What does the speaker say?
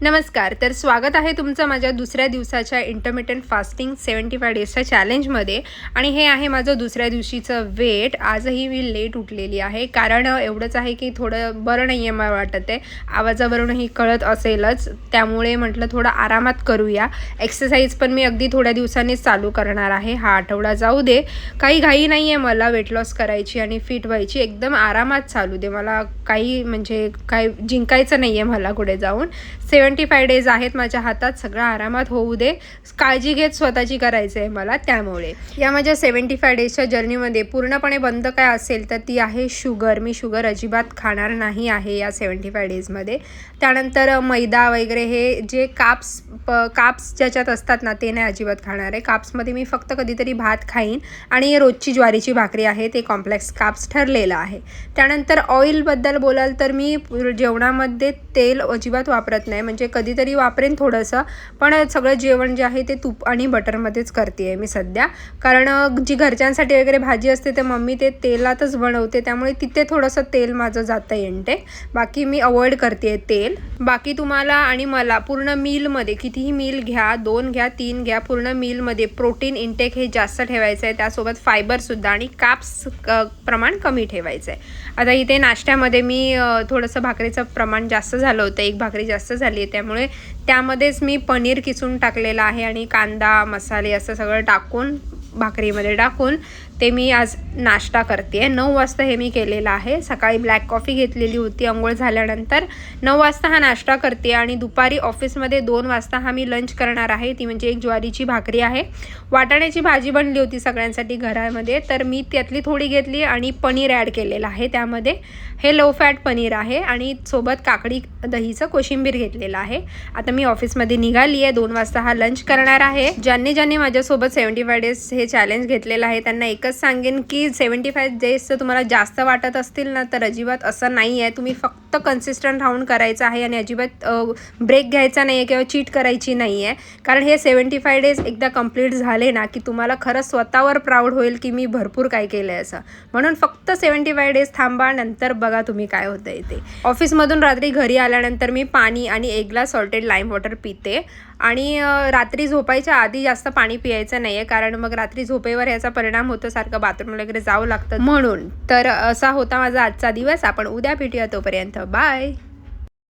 नमस्कार. तर स्वागत आहे तुमचं माझ्या दुसऱ्या दिवसाच्या इंटरमिटेंट फास्टिंग 75 डेजच्या चॅलेंजमध्ये. आणि हे आहे माझं दुसऱ्या दिवशीचं वेट. आजही मी लेट उठलेली आहे, कारण एवढंच आहे की थोडं बरं नाही आहे मला वाटत आहे. आवाजावरूनही कळत असेलच, त्यामुळे म्हटलं थोडं आरामात करूया. एक्सरसाइज पण मी अगदी थोड्या दिवसांनीच चालू करणार आहे. हा आठवडा जाऊ दे, काही घाई नाही आहे मला वेट लॉस करायची आणि फिट व्हायची. एकदम आरामात चालू दे. मला काही म्हणजे काय जिंकायचं नाही आहे मला कुठे जाऊन. 75 डेज आहेत माझ्या हातात, सगळं आरामात होऊ दे. काळजी घेत स्वतःची करायचं आहे मला. त्यामुळे या माझ्या 75 डेजच्या जर्नीमध्ये पूर्णपणे बंद काय असेल तर ती आहे शुगर. मी शुगर अजिबात खाणार नाही आहे या 75 डेजमध्ये. त्यानंतर मैदा वगैरे हे जे काप्स ज्याच्यात असतात ना, ते नाही अजिबात खाणार आहे. काप्समध्ये मी फक्त कधीतरी भात खाईन आणि रोजची ज्वारीची भाकरी आहे, ते कॉम्प्लेक्स काप्स ठरलेलं आहे. त्यानंतर ऑइलबद्दल बोलाल तर मी जेवणामध्ये तेल अजिबात वापरत नाही. म्हणजे कधीतरी वापरेन थोडंसं, पण सगळं जेवण जे आहे ते तूप आणि बटरमध्येच करते आहे मी सध्या. कारण जी घरच्यांसाठी वगैरे भाजी असते ते मम्मी ते तेलातच बनवते, त्यामुळे तिथे थोडंसं तेल माझं जातं इनटेक. बाकी मी अवॉइड करते तेल. बाकी तुम्हाला आणि मला पूर्ण मीलमध्ये कितीही मील घ्या, 2 घ्या, 3 घ्या, पूर्ण मीलमध्ये प्रोटीन इनटेक हे जास्त ठेवायचं आहे. त्यासोबत फायबरसुद्धा आणि काप्स प्रमाण कमी ठेवायचं आहे. आता इथे नाश्त्यामध्ये मी थोडंसं भाकरीचं प्रमाण जास्त झालं होतं, एक भाकरी जास्त झाली आहे, त्यामुळे त्यामध्येच मी पनीर किसून टाकलेलं आहे आणि कांदा मसाले असं सगळं टाकून भाकरीमध्ये टाकून ते मी आज नाश्ता करते आहे. 9 वाजता हे मी केलेलं आहे. सकाळी ब्लॅक कॉफी घेतलेली होती अंघोळ झाल्यानंतर. 9 वाजता हा नाश्ता करते आणि दुपारी ऑफिसमध्ये 2 वाजता हा मी लंच करणार आहे. ती म्हणजे एक ज्वारीची भाकरी आहे. वाटाण्याची भाजी बनली होती सगळ्यांसाठी घरामध्ये, तर मी त्यातली थोडी घेतली आणि पनीर ॲड केलेलं आहे त्यामध्ये. हे लो फॅट पनीर आहे आणि सोबत काकडी दहीचं कोशिंबीर घेतलेलं आहे. आता मी ऑफिसमध्ये निघाली आहे. 2 वाजता हा लंच करणार आहे. ज्यांनी माझ्यासोबत 75 डेज हे चॅलेंज घेतलेलं आहे त्यांना एकच सांगेन की 75 डेजचं तुम्हाला जास्त वाटत असतील ना, तर अजिबात असं नाही आहे. तुम्ही फक्त कन्सिस्टंट राहून करायचं आहे आणि अजिबात ब्रेक घ्यायचा नाही आहे किंवा चीट करायची नाही आहे. कारण हे 75 डेज एकदा कंप्लीट झाले ना की तुम्हाला खरंच स्वतःवर प्राऊड होईल की मी भरपूर काय केलं आहे असं. म्हणून फक्त 75 डेज थांबा, नंतर बघा तुम्ही काय होतं आहे ते. ऑफिसमधून रात्री घरी आल्यानंतर मी पाणी आणि 1 ग्लास सॉल्टेड लाईम वॉटर पिते. आणि रात्री झोपायच्या आधी जास्त पाणी पियायचं नाही आहे, कारण मग रात्री झोपेवर याचा परिणाम होतो, सारखं बाथरूम वगैरे जावं लागतं म्हणून. तर असा होता माझा आजचा दिवस. आपण उद्या भेटूया, तोपर्यंत बाय.